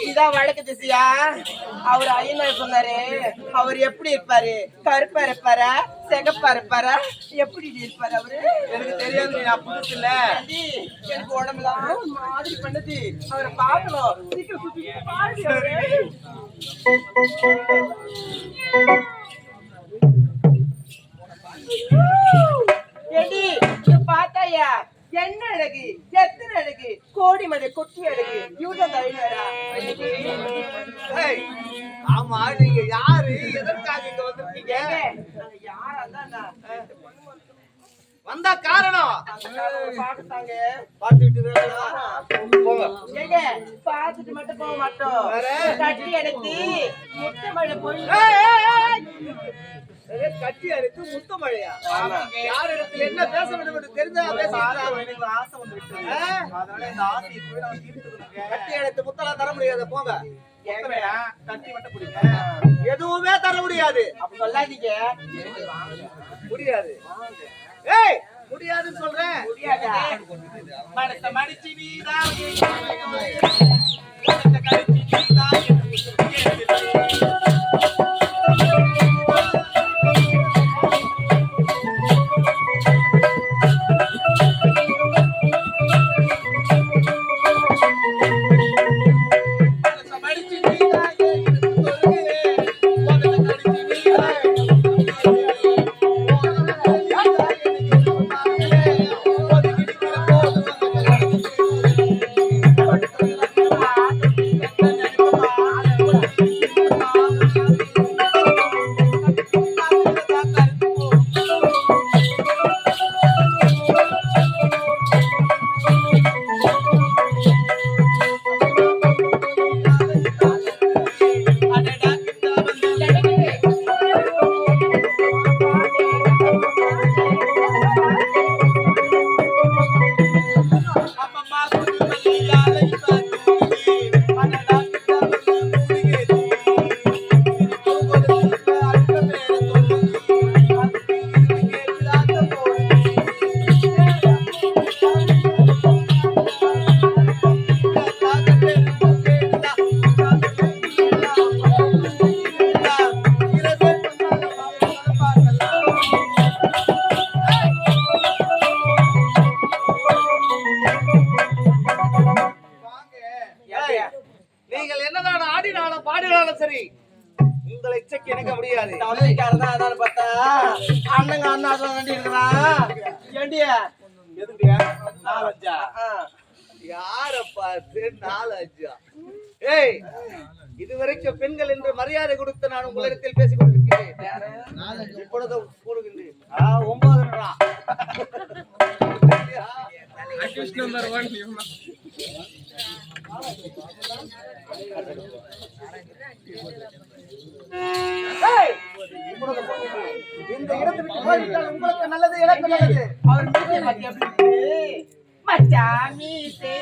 இதான் வழக்கு திசையா? அவர் ஐயனார் சொன்னாரு, அவர் எப்படி இருப்பாரு? கருப்பா இருப்பாரா, சிகப்பா இருப்பாரா, எப்படி இருப்பாரு அவரு? எனக்கு தெரியாது, நான் புதுசு இல்ல. எனக்கு உடம்புலாம் மாதிரி பண்ணுது. அவரை பார்க்கணும். சீக்கிரம் சுத்தி பாருங்க. ஏடி பார்த்தாயா? என்ன அழகு, எத்தனை அழகு, கோடி மழை கொட்டி அழகு. இவதான் தவிர ஆமா, நீங்க யாரு, எதற்காக இங்க வந்திருக்கீங்க? யாரா தான் வந்தா காரணம் பாத்துட்டாங்க. பாத்துட்டு பாத்துட்டு மட்டும் போக மாட்டோம். கட்டி எடுத்து முட்டை மழை போய் கட்டி அடித்து முத்த மழையா? யார் இடத்துல என்ன பேச வேண்டும் என்று தெரிஞ்சா எனக்கு ஆசை வந்து அதனால இந்த ஆசையை போய் நான் தீர்த்துக்கிறேன். கட்டி அடித்து முத்தெல்லாம் தர முடியாது, போங்க. கட்டி மட்டும் பிடிக்கும், எதுவுமே தர முடியாது. அப்படி சொல்லாதீங்க. முடியாது. ஏய், முடியாதுன்னு சொல்றேன். முடியாதா? மனச மடிச்சு நீதான் இதுவரைக்கும் பெண்கள் என்று மரியாதை கொடுத்து நான் உங்களிடத்தில் பேசிக் கொண்டிருக்கிறேன். இப்பொழுது கூறுகின்றேன் 9. இந்த இடத்துக்கு போய்விட்டால் உங்களுக்கு நல்லது, எனக்கு நல்லது. அவர் மீசை பத்தி எப்படி மச்சான் மீசை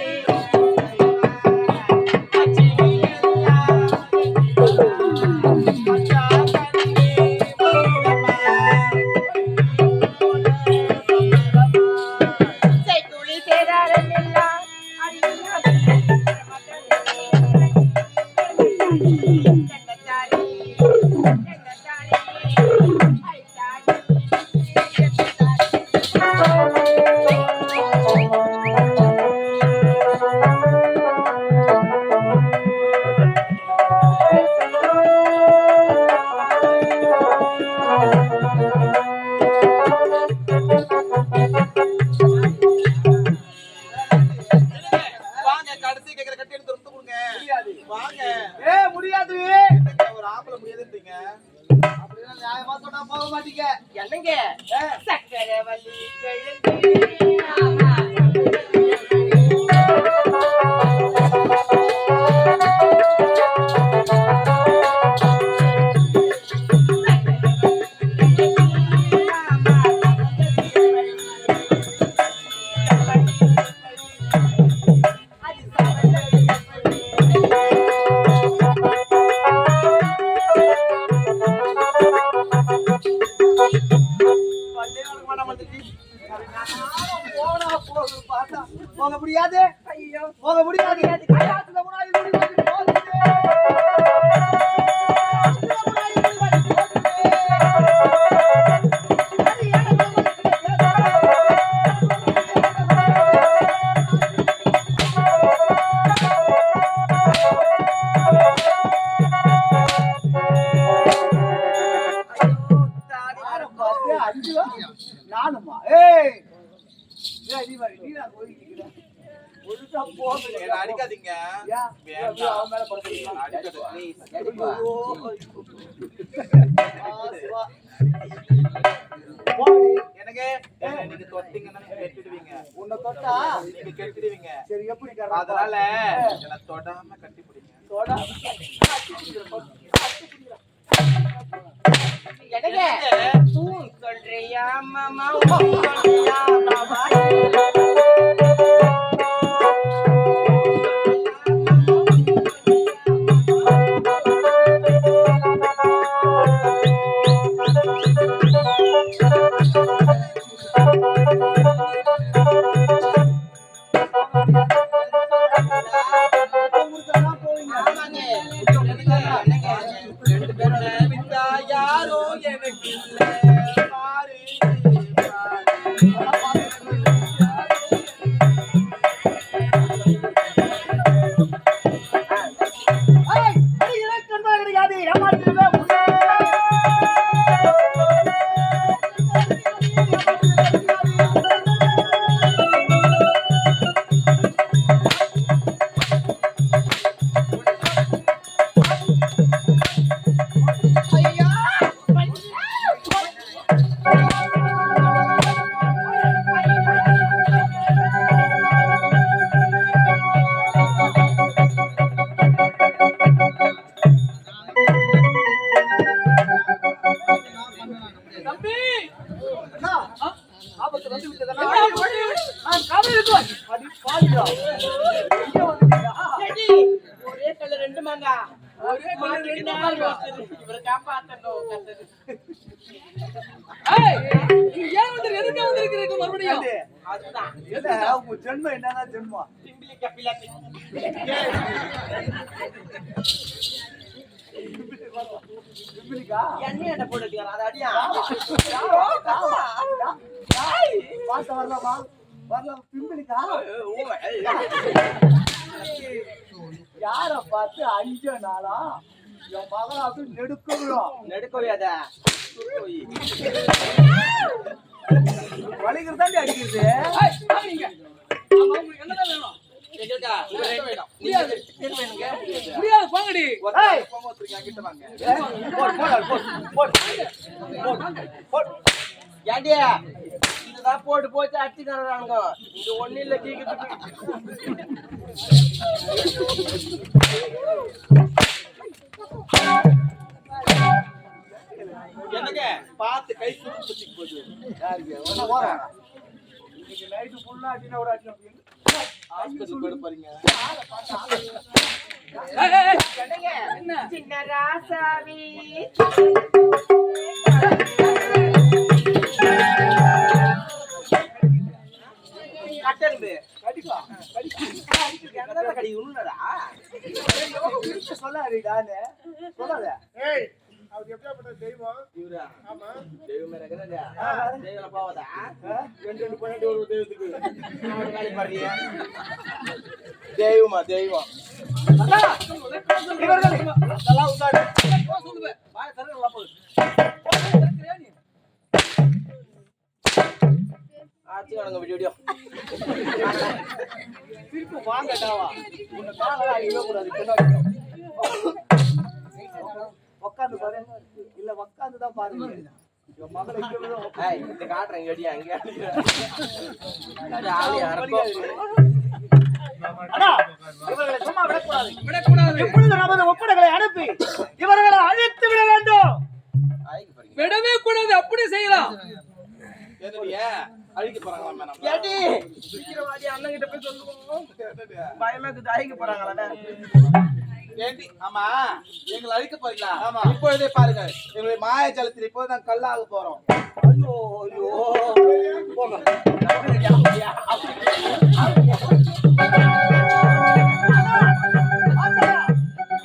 நானுமா ஏய் நீ மாதிரி நீ நான் போயிட்டு ஒழுங்கா போங்க என்ன அடிக்காதீங்க வேண்டாம் அவன் மேல படுத்துறீங்க அடிக்காத ப்ளீஸ் எனக்கு நீங்க தொட்டீங்கன்னா நீங்க கெட்டிடுவீங்க உன்னை தொட்டா நீங்க கெட்டிடுவீங்க சரி எப்படி அதனால என்ன தொடாம கட்டி பிடிங்க தொட சொல்றியா மாமா சொல்றியா மாமா யாரோ எனக்கு இல்ல பாரு ஒரே கல்ல ரெண்டு மாங்கா ஒரே இவரை காப்பாத்தணும் மறுபடியும் அதுதான் உங்க ஜென்மம் என்னன்னா ஜென்மம் சிம்பிளி கப்பிலாத்தி எண்ணெய் போட்டு அதை அடியா பாத்த வரலாமா வரலாம் பிம்பிளிக்கா யார பார்த்து 5 நாளா என் மகளை அப்படி நெடுக்கோயாத வலிக்கிறது தாண்டி அடிக்கிறது ஏண்டியா இதுதான் போட்டு போச்சு அடிச்சு தர்றாங்க இது ஒண்ணு இல்ல கீக்கிறதுக்கு என்னங்க பார்த்து கை சுத்தி போகுது இன்னைக்கு நைட்டு ஃபுல்லா அடினா கூட அடிச்சு ஹாஸ்பிடல் போய் பாருங்க சின்ன ராசாவி கட்டரும்பு கடி உண்ணுடா சொல்லாதீடானே சொல்லாத அவர் எப்படிப்பட்ட தெய்வம்? இவரா ஆமா. தெய்வமே இருக்கிறதா தெய்வம் போவதா ரெண்டு பன்னெண்டு ஒரு தெய்வத்துக்கு காலி பாருங்க தெய்வமா தெய்வம் நல்லா உட்காரு ஆச்சு வாங்க வீடியோ திருப்பி வாங்கட்டாவா உன்னை கால அடிக்க கூடாது உட்காந்து பாரு இல்ல உட்காந்து தான் பாருங்க என் மகளை இந்த காட்டுறேன் அடியா அங்க இவர்களை சும்மா விடக்கூடாது எப்பொழுது நமது ஒப்படைகளை அனுப்பி இவர்களை அழித்து விட வேண்டும் விடவே கூடாது அப்படி செய்யலாம் அழிக்க போறாங்களா மேடம் ஏடி சீக்கிரவாடி அண்ணன் கிட்ட போய் சொல்லுவோம் பயமா இருக்குது அழிக்க போறாங்களா ஏண்டி ஆமா எங்களை அழிக்க போறீங்களா ஆமா இப்பொழுதே பாருங்க எங்களுடைய மாயாஜலத்தில் இப்போது நாங்க கல்லாக போறோம் ஐயோ ஐயோ போங்க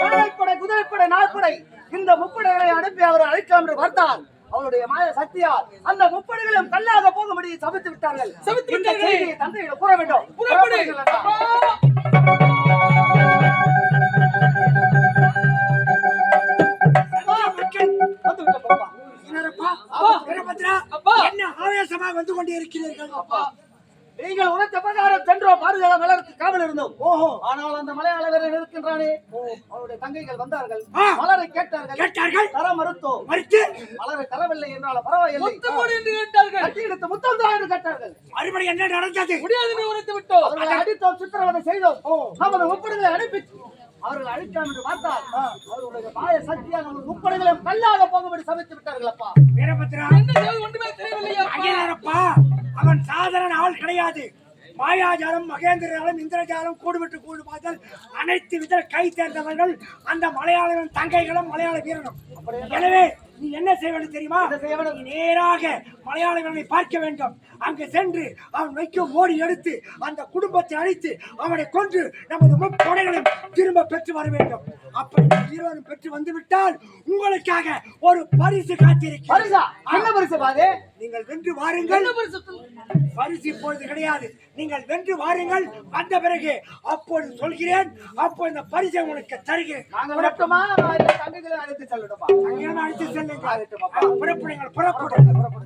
வாழைப்படை குதிரைப்படை நாற்படை இந்த முப்படைகளை அனுப்பி அவரை அழிக்கலாம் என்று பார்த்தால் அவருடைய மாய சக்தியால் அந்த முப்படைகளும் கல்லாக போகும்படி சபித்து விட்டார்கள் இந்த செய்தியை தந்தையிடம் கூற வேண்டும் கொண்டு இருக்கிறீர்கள் அப்பா? நீங்கள் உரைத்த பிரகாரம் சென்றோம், பாரதியார் மலருக்கு காவல் இருந்தோம். ஓஹோ, ஆனால் அந்த மலையாள வீரன் இருக்கின்றானே, அவருடைய தங்கைகள் வந்தார்கள், மலரை கேட்டார்கள், தர மறுத்தோம். மலரை தரவில்லை என்றால் பரவாயில்லை, முத்தமோடு என்று கேட்டார்கள். கட்டி எடுத்து முத்தம் தான் என்று கேட்டார்கள். மறுபடியும் என்ன நடந்தது? முடியாது என்று உரைத்து விட்டோம். அவர்களை அடித்தோம், சித்திரவதை செய்தோம். நமது முப்படைகளை அனுப்பி அவர்கள் அழிக்கலாம் என்று பார்த்தால் அவர்களுடைய மாய சக்தியாக நமது முப்படைகளையும் கல்லாக போகும்படி சமைத்து விட்டார்கள். அப்பா வீரபத்ரா, என்ன செய்வது ஒன்றுமே தெரியவில்லையா? ஐயனாரப்பா, அவன் சாதாரண ஆள் கிடையாது. மாயாஜாலம், மகேந்திரஜாலம், இந்திரஜாலம், கூடுவிட்டு கூடு பார்த்தல் அனைத்து வித கை தேர்ந்தவர்கள் அந்த மலையாள தங்கைகளும் மலையாள வீரனும். எனவே நீ என்ன செய்ய வேண்டும் தெரியுமா? நீ நேராக மலையாள வீரனை பார்க்க வேண்டும். அங்கு சென்று அவன் வைக்கும் ஓடி எடுத்து அந்த குடும்பத்தை அழித்து அவனை கொன்று நமது முப்படைகளையும் திரும்ப பெற்று வர வேண்டும். அப்படி வீரன் பெற்று வந்துவிட்டால் உங்களுக்காக ஒரு பரிசு காத்திருக்கிறது. என்ன பரிசு பாது? நீங்கள் வென்று வாருங்கள். பரிசு இப்பொழுது கிடையாது, நீங்கள் வென்று வாருங்கள். வந்த பிறகு அப்பொழுது சொல்கிறேன், அப்போ இந்த பரிசை உங்களுக்கு தருகிறேன். நாங்கள் மட்டுமா தங்கைகளை அழைத்து செல்லட்டுமா? அழைத்து செல்லுங்கள். புறப்படுங்கள், புறப்படுங்கள்.